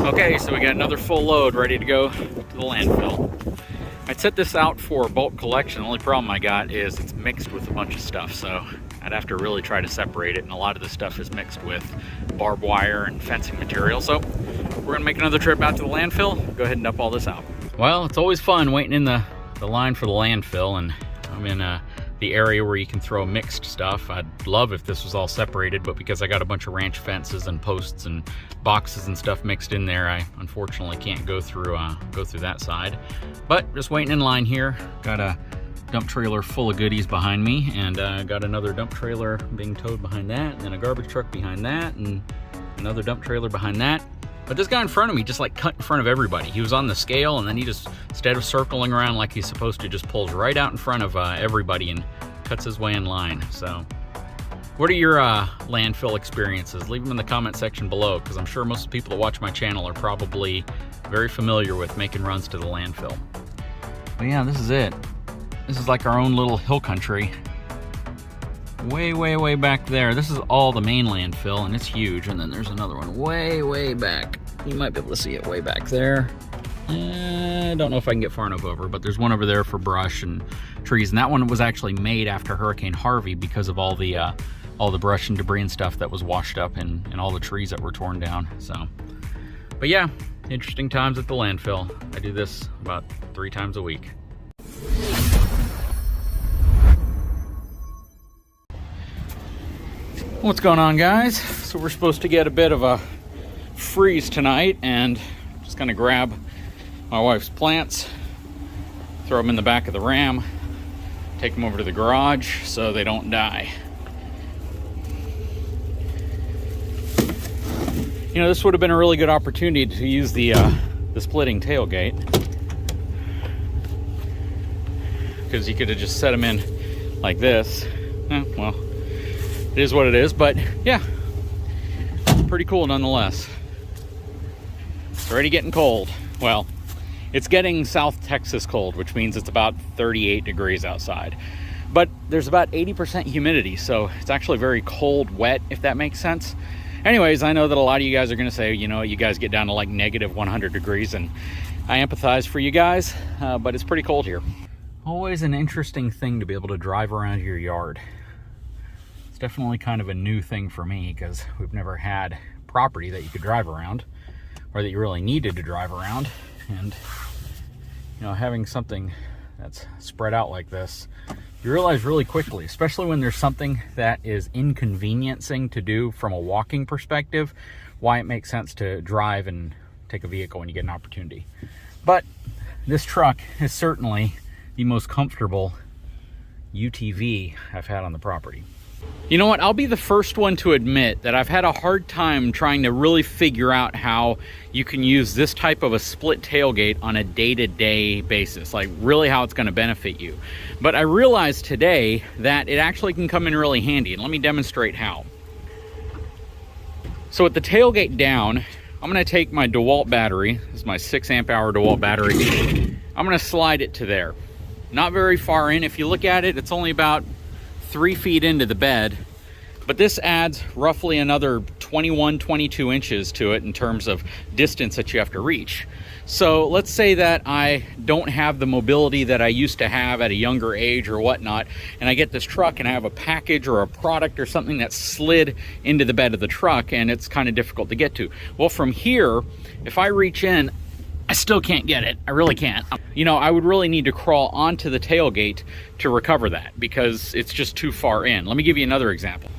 Okay, so we got another full load ready to go to the landfill. I set this out for bulk collection. The only problem I got is it's mixed with a bunch of stuff, so I'd have to really try to separate it, and a lot of the stuff is mixed with barbed wire and fencing material. So we're gonna make another trip out to the landfill, go ahead and dump all this out. Well, it's always fun waiting in the line for the landfill, and I'm in the area where you can throw mixed stuff. I'd love if this was all separated, but because I got a bunch of ranch fences and posts and boxes and stuff mixed in there, I unfortunately can't go through that side. But just waiting in line here. Got a dump trailer full of goodies behind me, and got another dump trailer being towed behind that, and then a garbage truck behind that, and another dump trailer behind that. But this guy in front of me just like cut in front of everybody. He was on the scale, and then he just, instead of circling around like he's supposed to, just pulls right out in front of everybody and cuts his way in line. So what are your landfill experiences? Leave them in the comment section below, because I'm sure most of the people that watch my channel are probably very familiar with making runs to the landfill. But yeah, this is it. This is like our own little hill country. Way, way, way back there. This is all the main landfill, and it's huge. And then there's another one way, way back. You might be able to see it way back there. I don't know if I can get far enough over, but there's one over there for brush and trees. And that one was actually made after Hurricane Harvey because of all the brush and debris and stuff that was washed up, and all the trees that were torn down. So, but yeah, interesting times at the landfill. I do this about 3 times a week. What's going on, guys? So we're supposed to get a bit of a freeze tonight, and just gonna grab my wife's plants, throw them in the back of the Ram, take them over to the garage so they don't die. You know, this would have been a really good opportunity to use the splitting tailgate, because you could have just set them in like this. Well, it is what it is, but yeah, pretty cool nonetheless. It's already getting cold. Well, it's getting South Texas cold, which means it's about 38 degrees outside. But there's about 80% humidity, so it's actually very cold, wet, if that makes sense. Anyways, I know that a lot of you guys are gonna say, you know, you guys get down to like negative 100 degrees, and I empathize for you guys, but it's pretty cold here. Always an interesting thing to be able to drive around your yard. It's definitely kind of a new thing for me, because we've never had property that you could drive around, or that you really needed to drive around. And you know, having something that's spread out like this, you realize really quickly, especially when there's something that is inconveniencing to do from a walking perspective, why it makes sense to drive and take a vehicle when you get an opportunity. But this truck is certainly the most comfortable UTV I've had on the property. You know what? I'll be the first one to admit that I've had a hard time trying to really figure out how you can use this type of a split tailgate on a day-to-day basis, like really how it's going to benefit you. But I realized today that it actually can come in really handy, and let me demonstrate how. So with the tailgate down, I'm going to take my DeWalt battery. This is my 6 amp hour DeWalt battery. I'm going to slide it to there. Not very far in. If you look at it, it's only about 3 feet into the bed, but this adds roughly another 21, 22 inches to it in terms of distance that you have to reach. So let's say that I don't have the mobility that I used to have at a younger age or whatnot, and I get this truck and I have a package or a product or something that's slid into the bed of the truck, and it's kind of difficult to get to. Well, from here, if I reach in, I still can't get it. I really can't. You know, I would really need to crawl onto the tailgate to recover that, because it's just too far in. Let me give you another example.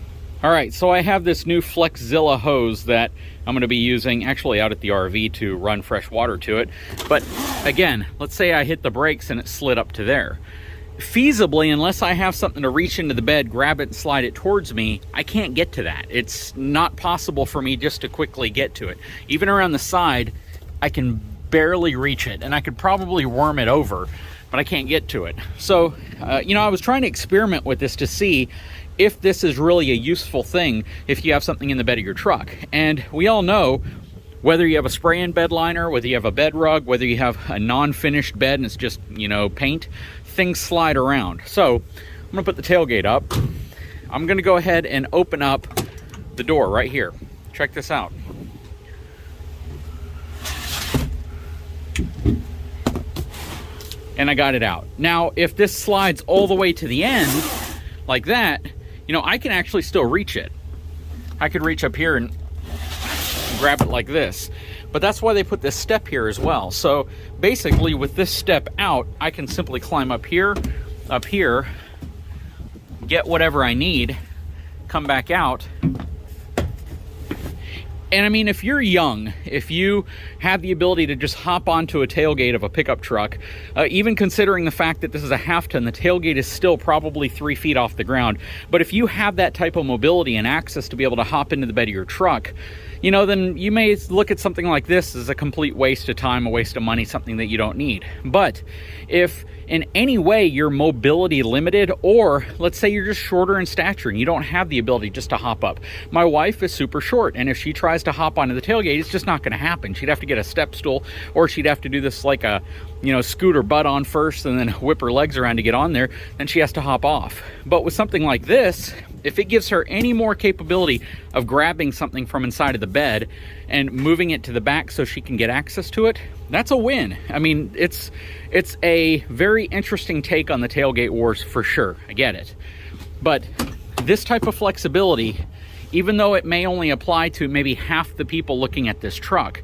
All right, so I have this new Flexzilla hose that I'm gonna be using actually out at the RV to run fresh water to it. But again, let's say I hit the brakes and it slid up to there. Feasibly, unless I have something to reach into the bed, grab it and slide it towards me, I can't get to that. It's not possible for me just to quickly get to it. Even around the side, I can barely reach it, and I could probably worm it over, but I can't get to it. So, you know, I was trying to experiment with this to see if this is really a useful thing if you have something in the bed of your truck. And we all know, whether you have a spray-in bed liner, whether you have a bed rug, whether you have a non-finished bed and it's just, you know, paint, things slide around. So I'm gonna put the tailgate up. I'm gonna go ahead and open up the door right here. Check this out. And I got it out. Now, if this slides all the way to the end, like that, you know, I can actually still reach it. I could reach up here and grab it like this. But that's why they put this step here as well. So basically with this step out, I can simply climb up here, get whatever I need, come back out. And I mean, if you're young, if you have the ability to just hop onto a tailgate of a pickup truck, even considering the fact that this is a half ton, the tailgate is still probably 3 feet off the ground. But if you have that type of mobility and access to be able to hop into the bed of your truck, you know, then you may look at something like this as a complete waste of time, a waste of money, something that you don't need. But if in any way you're mobility limited, or let's say you're just shorter in stature and you don't have the ability just to hop up. My wife is super short, and if she tries to hop onto the tailgate, it's just not going to happen. She'd have to get a step stool, or she'd have to do this like a, you know, scoot her butt on first and then whip her legs around to get on there. Then she has to hop off. But with something like this, if it gives her any more capability of grabbing something from inside of the bed and moving it to the back so she can get access to it, that's a win. I mean, it's a very interesting take on the tailgate wars for sure. I get it. But this type of flexibility, even though it may only apply to maybe half the people looking at this truck,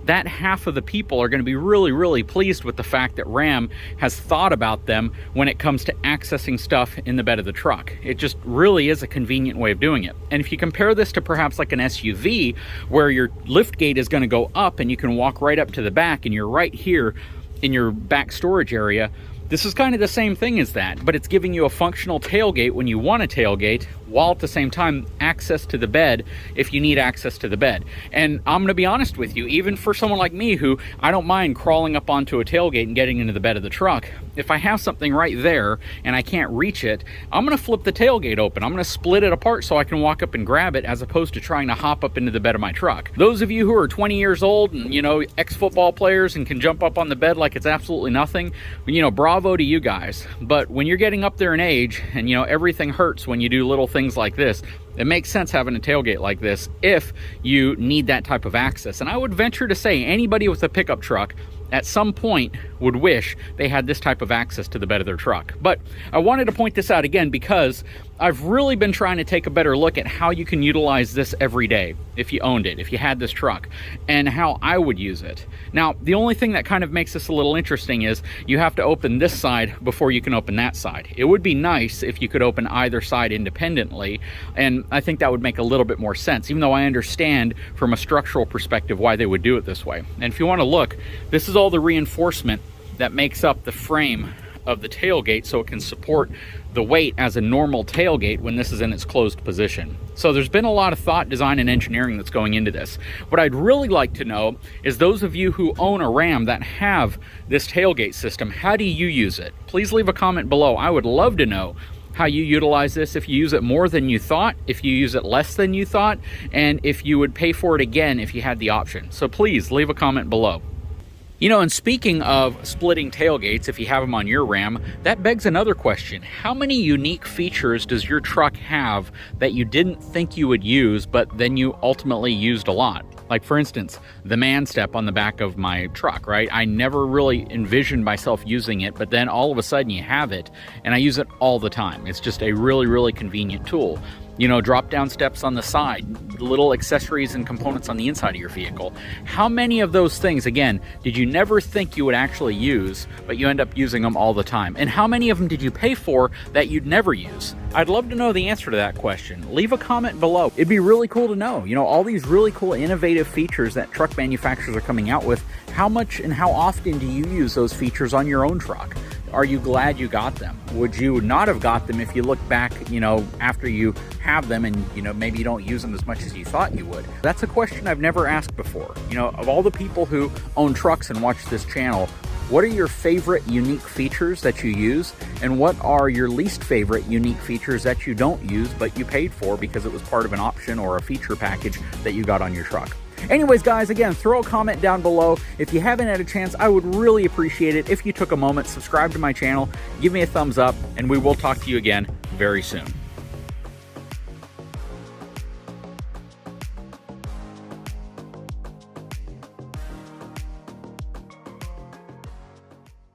that half of the people are going to be really, really pleased with the fact that Ram has thought about them when it comes to accessing stuff in the bed of the truck. It just really is a convenient way of doing it. And if you compare this to perhaps like an SUV, where your lift gate is going to go up and you can walk right up to the back and you're right here in your back storage area, this is kind of the same thing as that, but it's giving you a functional tailgate when you want a tailgate, while at the same time access to the bed if you need access to the bed. And I'm gonna be honest with you, even for someone like me who I don't mind crawling up onto a tailgate and getting into the bed of the truck, if I have something right there and I can't reach it, I'm gonna flip the tailgate open. I'm gonna split it apart so I can walk up and grab it, as opposed to trying to hop up into the bed of my truck. Those of you who are 20 years old and, you know, ex-football players and can jump up on the bed like it's absolutely nothing, you know, bravo to you guys. But when you're getting up there in age and, you know, everything hurts when you do little things like this, it makes sense having a tailgate like this if you need that type of access. And I would venture to say anybody with a pickup truck at some point would wish they had this type of access to the bed of their truck. But I wanted to point this out again because I've really been trying to take a better look at how you can utilize this every day if you owned it, if you had this truck, and how I would use it. Now, the only thing that kind of makes this a little interesting is you have to open this side before you can open that side. It would be nice if you could open either side independently, and I think that would make a little bit more sense, even though I understand from a structural perspective why they would do it this way. And if you want to look, this is all the reinforcement that makes up the frame of the tailgate so it can support the weight as a normal tailgate when this is in its closed position. So there's been a lot of thought, design, and engineering that's going into this. What I'd really like to know is those of you who own a Ram that have this tailgate system, how do you use it? Please leave a comment below. I would love to know how you utilize this, if you use it more than you thought, if you use it less than you thought, and if you would pay for it again if you had the option. So please leave a comment below. You know, and speaking of splitting tailgates, if you have them on your Ram, that begs another question. How many unique features does your truck have that you didn't think you would use, but then you ultimately used a lot? Like, for instance, the man step on the back of my truck, right? I never really envisioned myself using it, but then all of a sudden you have it, and I use it all the time. It's just a really, really convenient tool. You know, drop down steps on the side, little accessories and components on the inside of your vehicle. How many of those things, again, did you never think you would actually use, but you end up using them all the time? And how many of them did you pay for that you'd never use? I'd love to know the answer to that question. Leave a comment below. It'd be really cool to know, you know, all these really cool innovative features that truck manufacturers are coming out with. How much and how often do you use those features on your own truck? Are you glad you got them? Would you not have got them if you look back, you know, after you have them and, you know, maybe you don't use them as much as you thought you would? That's a question I've never asked before. You know, of all the people who own trucks and watch this channel, what are your favorite unique features that you use? And what are your least favorite unique features that you don't use, but you paid for because it was part of an option or a feature package that you got on your truck? Anyways, guys, again, throw a comment down below. If you haven't had a chance, I would really appreciate it if you took a moment, subscribe to my channel, give me a thumbs up, and we will talk to you again very soon.